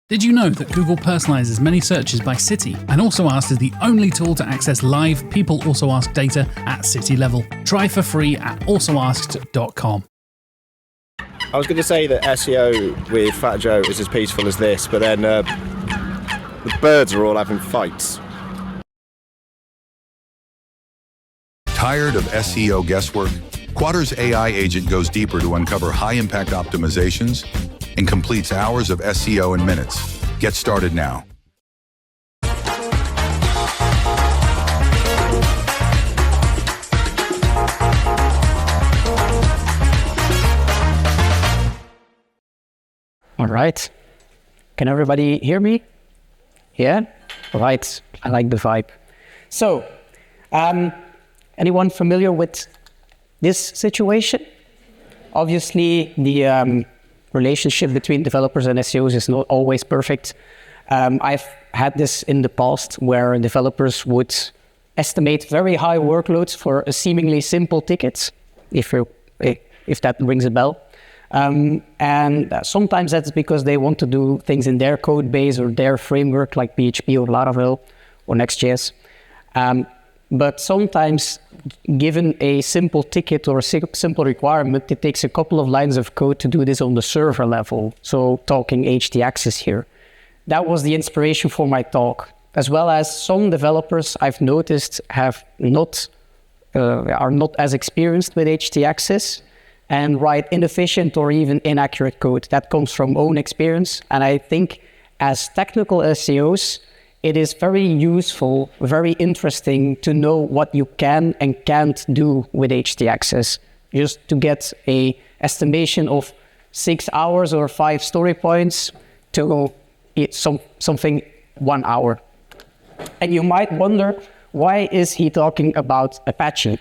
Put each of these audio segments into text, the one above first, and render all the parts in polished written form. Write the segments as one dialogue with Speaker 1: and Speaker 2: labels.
Speaker 1: Did you know that Google personalizes many searches by city and Also Asked is the only tool to access live People Also Asked data at city level? Try for free at alsoasked.com.
Speaker 2: I was going to say that SEO with Fat Joe is as peaceful as this, but then the birds are all having fights.
Speaker 3: Tired of SEO guesswork? Quadra's AI agent goes deeper to uncover high-impact optimizations and completes hours of SEO in minutes. Get started now.
Speaker 4: All right. Can everybody hear me? Yeah? All right. I like the vibe. So, anyone familiar with this situation? Obviously, the relationship between developers and SEOs is not always perfect. I've had this in the past where developers would estimate very high workloads for a seemingly simple ticket, if that rings a bell. And sometimes that's because they want to do things in their code base or their framework like PHP or Laravel or Next.js. But sometimes, given a simple ticket or a simple requirement, it takes a couple of lines of code to do this on the server level. So talking htaccess here. That was the inspiration for my talk, as well as some developers I've noticed are not as experienced with htaccess and write inefficient or even inaccurate code. That comes from own experience. And I think as technical SEOs, it is very useful, very interesting to know what you can and can't do with htaccess, just to get a estimation of 6 hours or 5 story points to something 1 hour. And you might wonder, why is he talking about Apache?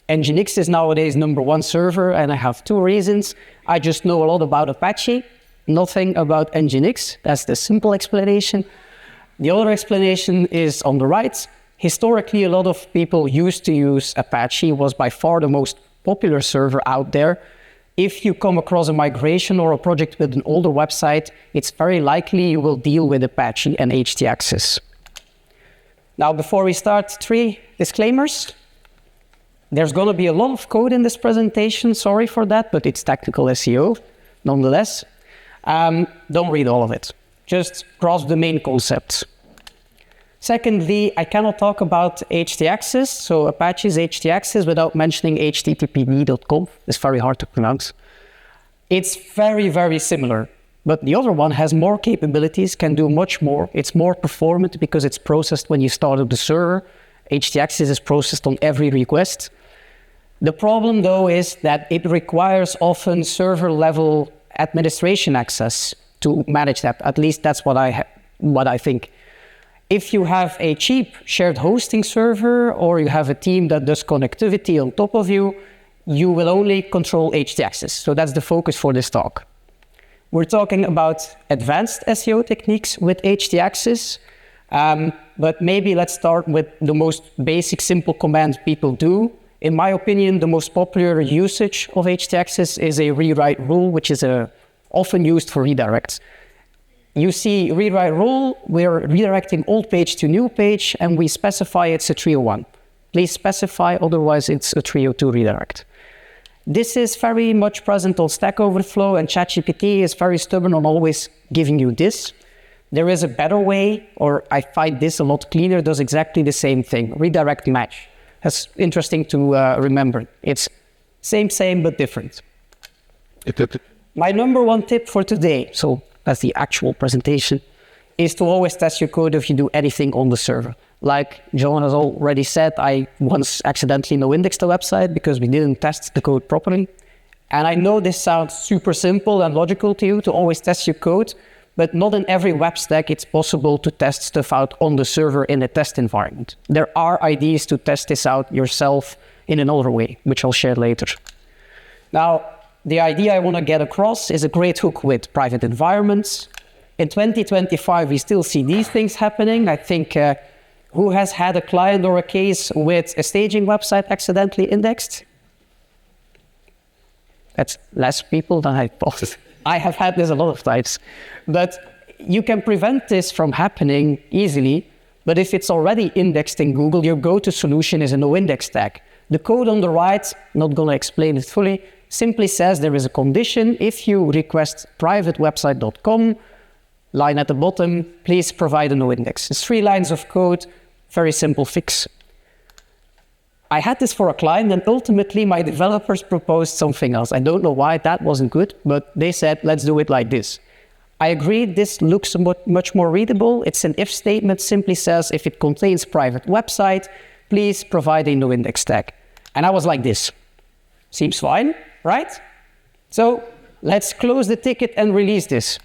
Speaker 4: Nginx is nowadays #1 server, and I have 2 reasons. I just know a lot about Apache, nothing about Nginx. That's the simple explanation. The other explanation is on the right. Historically, a lot of people used to use Apache. It was by far the most popular server out there. If you come across a migration or a project with an older website, it's very likely you will deal with Apache and htaccess. Now, before we start, 3 disclaimers. There's going to be a lot of code in this presentation. Sorry for that, but it's technical SEO nonetheless. Don't read all of it. Just grasp the main concepts. Secondly, I cannot talk about htaccess, so Apache's htaccess, without mentioning httpd.conf. It's very hard to pronounce. It's very, very similar, but the other one has more capabilities, can do much more. It's more performant because it's processed when you start up the server. htaccess is processed on every request. The problem, though, is that it requires often server-level administration access to manage that. At least that's what I think. If you have a cheap shared hosting server or you have a team that does connectivity on top of you, you will only control htaccess. So that's the focus for this talk. We're talking about advanced SEO techniques with htaccess, but maybe let's start with the most basic, simple commands people do. In my opinion, the most popular usage of htaccess is a rewrite rule, which is often used for redirects. You see rewrite rule, we're redirecting old page to new page, and we specify it's a 301. Please specify, otherwise it's a 302 redirect. This is very much present on Stack Overflow, and ChatGPT is very stubborn on always giving you this. There is a better way, or I find this a lot cleaner, does exactly the same thing, redirect match. That's interesting to remember. It's same, but different. My #1 tip for today, so that's the actual presentation, is to always test your code if you do anything on the server. Like John has already said, I once accidentally no-indexed a website because we didn't test the code properly. And I know this sounds super simple and logical to you to always test your code, but not in every web stack it's possible to test stuff out on the server in a test environment. There are ideas to test this out yourself in another way, which I'll share later. Now, the idea I want to get across is a great hook with private environments. In 2025, we still see these things happening. I think who has had a client or a case with a staging website accidentally indexed? That's less people than I thought. I have had this a lot of times. But you can prevent this from happening easily, but if it's already indexed in Google, your go-to solution is a no-index tag. The code on the right, not going to explain it fully, simply says there is a condition. If you request privatewebsite.com, line at the bottom, please provide a no-index. It's 3 lines of code, very simple fix. I had this for a client, and ultimately my developers proposed something else. I don't know why that wasn't good, but they said, let's do it like this. I agree, this looks much more readable. It's an if statement, simply says, if it contains private website, please provide a no-index tag. And I was like this. Seems fine, right? So let's close the ticket and release this.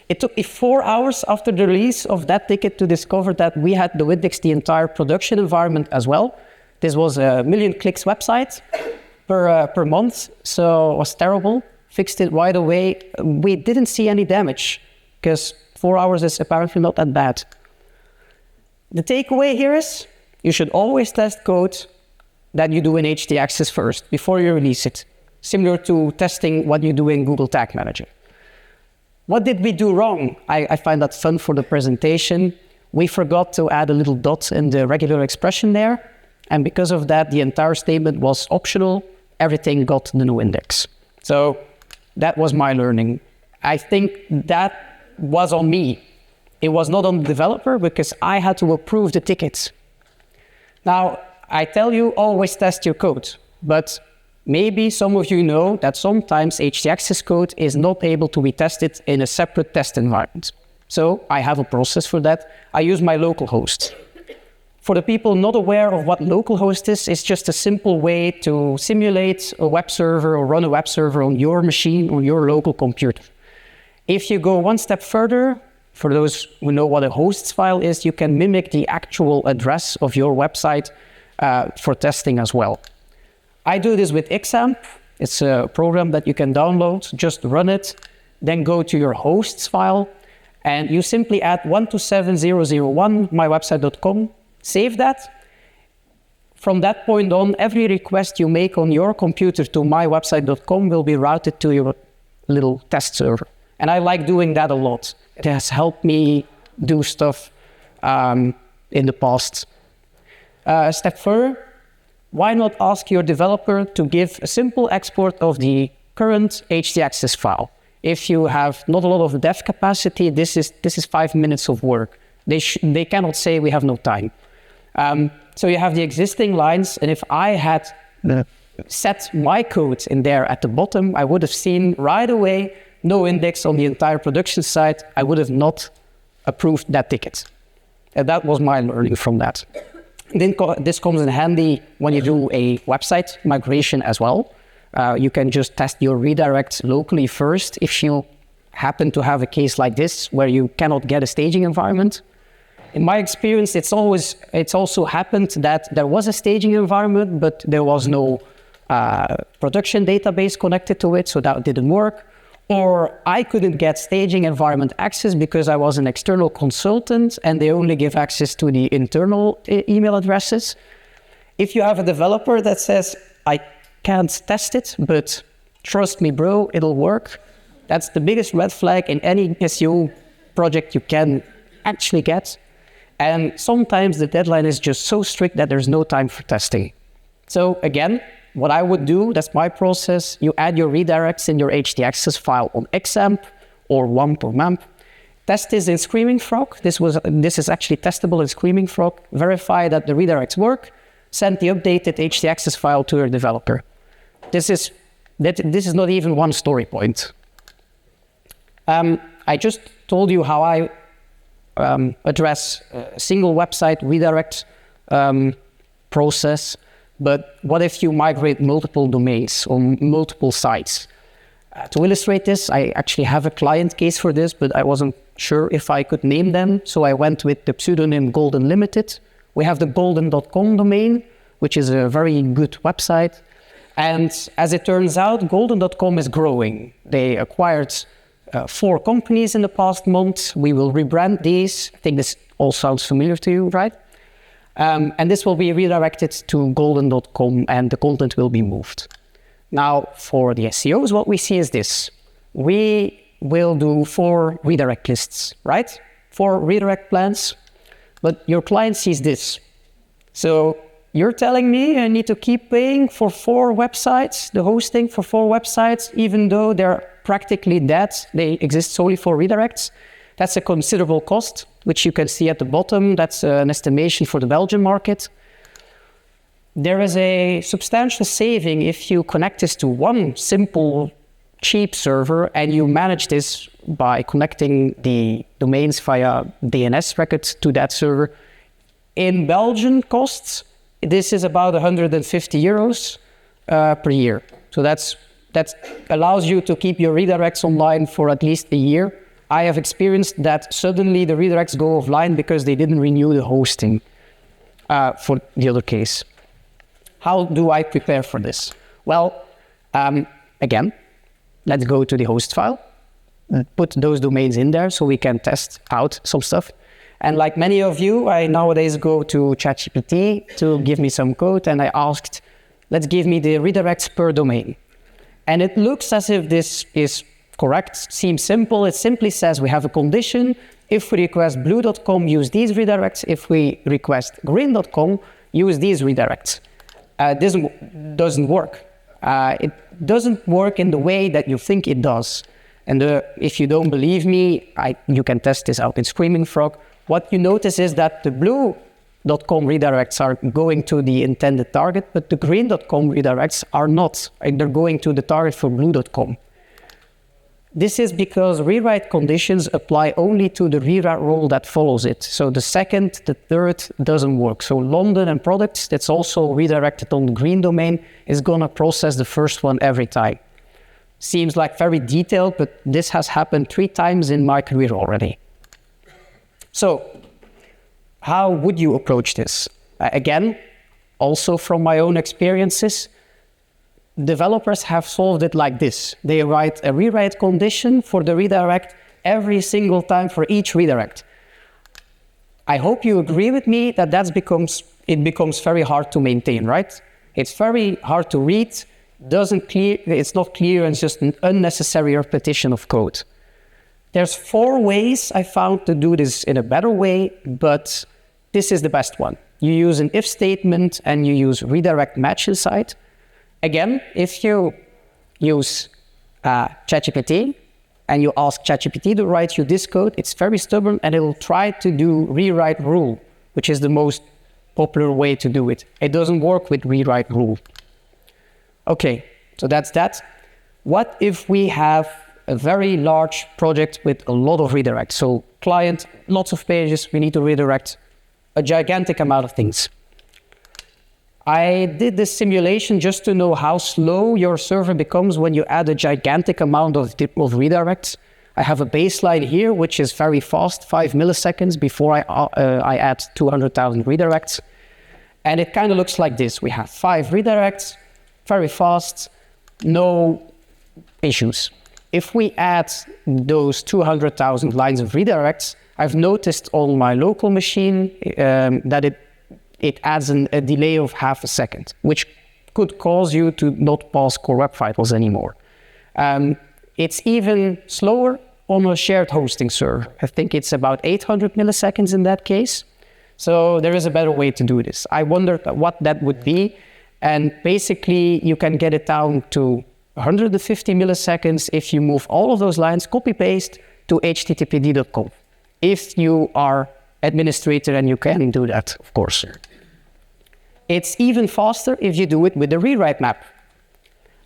Speaker 4: It took me 4 hours after the release of that ticket to discover that we had no-indexed the entire production environment as well. This was a 1 million clicks website per month, so it was terrible. Fixed it right away. We didn't see any damage because 4 hours is apparently not that bad. The takeaway here is you should always test code that you do in htaccess first before you release it, similar to testing what you do in Google Tag Manager. What did we do wrong? I find that fun for the presentation. We forgot to add a little dot in the regular expression there, and because of that, the entire statement was optional. Everything got the no index. So that was my learning. I think that was on me. It was not on the developer because I had to approve the tickets. Now, I tell you, always test your code, but maybe some of you know that sometimes htaccess code is not able to be tested in a separate test environment. So I have a process for that. I use my local host. For the people not aware of what localhost is, it's just a simple way to simulate a web server or run a web server on your machine, on your local computer. If you go one step further, for those who know what a hosts file is, you can mimic the actual address of your website for testing as well. I do this with XAMPP. It's a program that you can download, just run it, then go to your hosts file, and you simply add 127001 mywebsite.com. Save that. From that point on, every request you make on your computer to mywebsite.com will be routed to your little test server. And I like doing that a lot. It has helped me do stuff in the past. A step further, why not ask your developer to give a simple export of the current htaccess file? If you have not a lot of dev capacity, this is 5 minutes of work. They cannot say we have no time. So you have the existing lines, and if I had set my code in there at the bottom, I would have seen right away no index on the entire production site. I would have not approved that ticket. And that was my learning from that. Then this comes in handy when you do a website migration as well. You can just test your redirect locally first if you happen to have a case like this where you cannot get a staging environment. In my experience, it's also happened that there was a staging environment, but there was no production database connected to it, so that didn't work. Or I couldn't get staging environment access because I was an external consultant and they only give access to the internal email addresses. If you have a developer that says, I can't test it, but trust me, bro, it'll work, that's the biggest red flag in any SEO project you can actually get. And sometimes the deadline is just so strict that there's no time for testing. So again, what I would do, that's my process, you add your redirects in your htaccess file on XAMPP or WAMP or MAMP. Test this in Screaming Frog. This is actually testable in Screaming Frog. Verify that the redirects work. Send the updated htaccess file to your developer. This is not even one story point. I just told you how I address a single website redirect process, but what if you migrate multiple domains or multiple sites? To illustrate this, I actually have a client case for this, but I wasn't sure if I could name them, so I went with the pseudonym Golden Limited. We have the golden.com domain, which is a very good website, and as it turns out, golden.com is growing. They acquired 4 companies in the past month. We will rebrand these. I think this all sounds familiar to you, right? And this will be redirected to golden.com and the content will be moved. Now, for the SEOs, what we see is this. We will do 4 redirect lists, right? 4 redirect plans, but your client sees this. So you're telling me I need to keep paying for 4 websites, the hosting for 4 websites, even though they're practically dead, they exist solely for redirects. That's a considerable cost, which you can see at the bottom. That's an estimation for the Belgian market. There is a substantial saving if you connect this to one simple, cheap server and you manage this by connecting the domains via DNS records to that server. In Belgian costs, this is about 150 euros per year. So that allows you to keep your redirects online for at least a year. I have experienced that suddenly the redirects go offline because they didn't renew the hosting for the other case. How do I prepare for this? Well, again, let's go to the host file, put those domains in there so we can test out some stuff. And like many of you, I nowadays go to ChatGPT to give me some code, and I asked, let's give me the redirects per domain. And it looks as if this is correct, seems simple. It simply says we have a condition. If we request blue.com, use these redirects. If we request green.com, use these redirects. This doesn't work. It doesn't work in the way that you think it does. And if you don't believe me, you can test this out in Screaming Frog. What you notice is that the blue.com redirects are going to the intended target, but the green.com redirects are not. They're going to the target for blue.com. This is because rewrite conditions apply only to the rewrite rule that follows it. So the second, the third doesn't work. So London and products, that's also redirected on the green domain, is gonna process the first one every time. Seems like very detailed, but this has happened 3 times in my career already. So how would you approach this? Again, also from my own experiences, developers have solved it like this. They write a rewrite condition for the redirect every single time for each redirect. I hope you agree with me that it becomes very hard to maintain, right? It's very hard to read, it's not clear, and it's just an unnecessary repetition of code. There's 4 ways I found to do this in a better way, but this is the best one. You use an if statement and you use redirect match inside. Again, if you use ChatGPT and you ask ChatGPT to write you this code, it's very stubborn and it will try to do rewrite rule, which is the most popular way to do it. It doesn't work with rewrite rule. Okay, so that's that. What if we have a very large project with a lot of redirects? So client, lots of pages, we need to redirect a gigantic amount of things. I did this simulation just to know how slow your server becomes when you add a gigantic amount of redirects. I have a baseline here, which is very fast, 5 milliseconds before I add 200,000 redirects. And it kind of looks like this. We have 5 redirects, very fast, no issues. If we add those 200,000 lines of redirects, I've noticed on my local machine that it adds a delay of half a second, which could cause you to not pass core web vitals anymore. It's even slower on a shared hosting server. I think it's about 800 milliseconds in that case. So there is a better way to do this. I wondered what that would be. And basically, you can get it down to 150 milliseconds if you move all of those lines, copy-paste to httpd.com. If you are administrator and you can do that, of course. It's even faster if you do it with the rewrite map.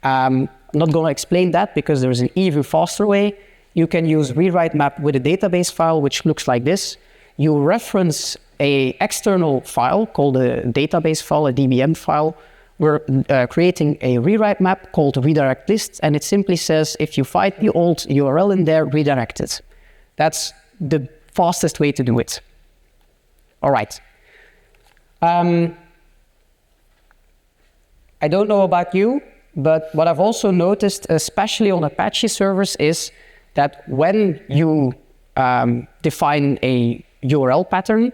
Speaker 4: I'm not going to explain that because there's an even faster way. You can use rewrite map with a database file, which looks like this. You reference an external file called a database file, a DBM file. We're creating a rewrite map called redirect list, and it simply says, if you find the old URL in there, redirect it. That's the fastest way to do it. All right. I don't know about you, but what I've also noticed, especially on Apache servers, is that when you define a URL pattern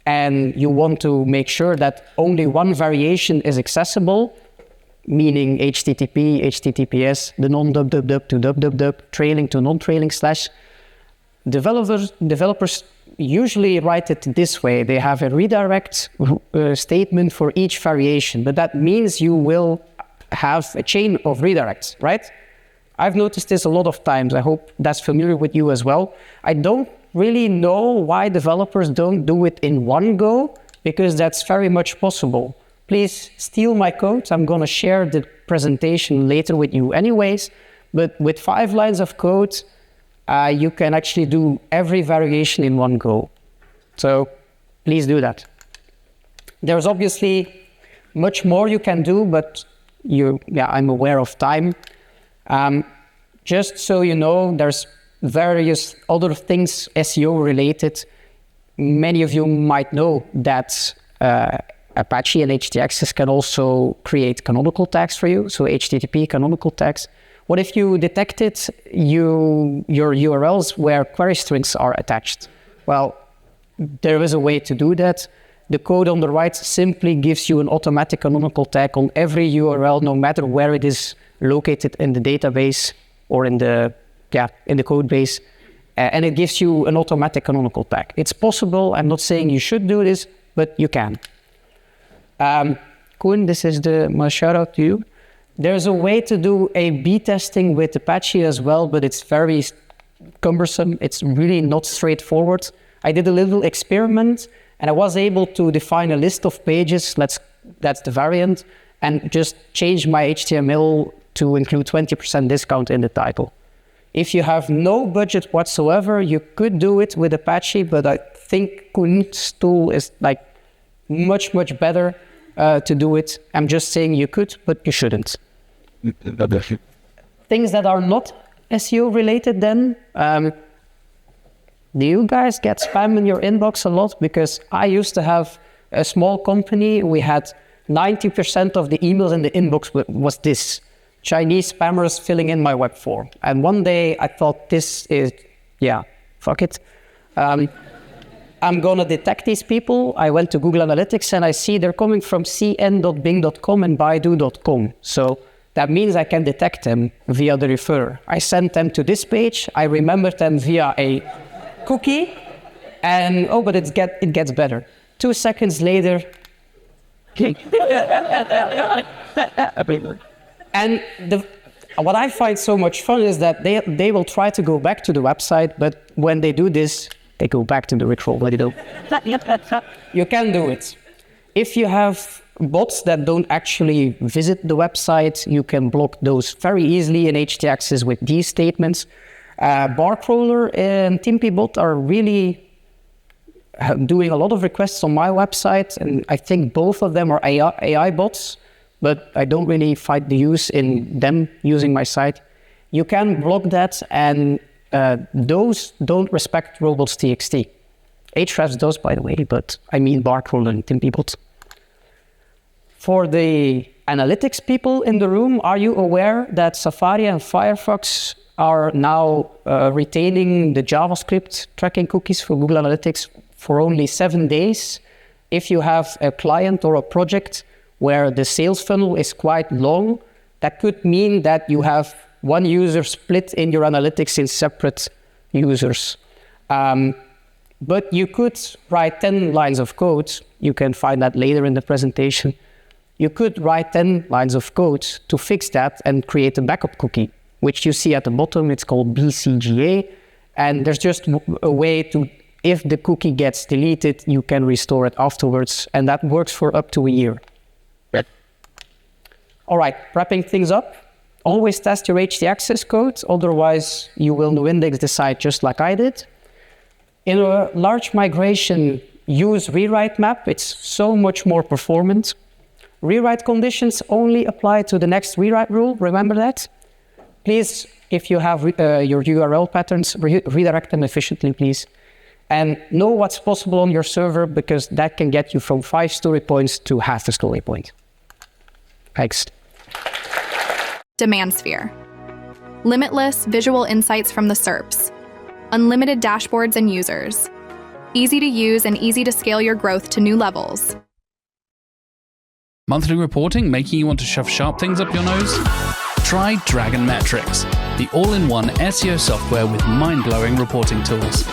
Speaker 4: and you want to make sure that only one variation is accessible, meaning HTTP, HTTPS, the non-dub to dub, trailing to non-trailing slash. Developers usually write it this way. They have a redirect statement for each variation, but that means you will have a chain of redirects, right? I've noticed this a lot of times. I hope that's familiar with you as well. I don't really know why developers don't do it in one go, because that's very much possible. Please steal my code. I'm going to share the presentation later with you anyways, but with 5 lines of code, you can actually do every variation in one go. So please do that. There's obviously much more you can do, but I'm aware of time. Just so you know, there's various other things SEO related. Many of you might know that Apache and htaccess can also create canonical tags for you, so HTTP canonical tags. What if you detected your URLs where query strings are attached? Well, there is a way to do that. The code on the right simply gives you an automatic canonical tag on every URL, no matter where it is located in the database or in the code base, and it gives you an automatic canonical tag. It's possible. I'm not saying you should do this, but you can. Koen, this is my shout out to you. There's a way to do A/B testing with Apache as well, but it's very cumbersome. It's really not straightforward. I did a little experiment, and I was able to define a list of pages, that's the variant, and just change my HTML to include 20% discount in the title. If you have no budget whatsoever, you could do it with Apache, but I think Koen's tool is much better to do it. I'm just saying you could, but you shouldn't. Things that are not SEO related then, do you guys get spam in your inbox a lot? Because I used to have a small company. We had 90% of the emails in the inbox was this. Chinese spammers filling in my web form. And one day I thought this is, fuck it. I'm gonna detect these people. I went to Google Analytics and I see they're coming from cn.bing.com and baidu.com. So that means I can detect them via the referrer. I sent them to this page. I remembered them via a cookie, and but it gets better. 2 seconds later, and what I find so much fun is that they will try to go back to the website, but when they do this, they go back to the Rickroll. You can do it. If you have bots that don't actually visit the website, you can block those very easily in htaccess with these statements. Barcrawler and TimpyBot are really doing a lot of requests on my website, and I think both of them are AI bots, but I don't really find the use in them using my site. You can block that, and those don't respect robots.txt. Ahrefs does, by the way, but I mean Barcrawler and TimpyBot. For the analytics people in the room, are you aware that Safari and Firefox are now retaining the JavaScript tracking cookies for Google Analytics for only 7 days? If you have a client or a project where the sales funnel is quite long, that could mean that you have one user split in your analytics in separate users. But you could write 10 lines of code. You can find that later in the presentation. You could write 10 lines of code to fix that and create a backup cookie, which you see at the bottom. It's called BCGA. And there's just a way to, if the cookie gets deleted, you can restore it afterwards. And that works for up to a year. Right. All right, wrapping things up. Always test your htaccess code. Otherwise, you will no-index the site just like I did. In a large migration, use rewrite map. It's so much more performant. Rewrite conditions only apply to the next rewrite rule. Remember that. Please, if you have your URL patterns, redirect them efficiently, please. And know what's possible on your server, because that can get you from 5 story points to half a story point. Thanks.
Speaker 5: Demand sphere. Limitless visual insights from the SERPs. Unlimited dashboards and users. Easy to use and easy to scale your growth to new levels.
Speaker 1: Monthly reporting making you want to shove sharp things up your nose? Try Dragon Metrics, the all-in-one SEO software with mind-blowing reporting tools.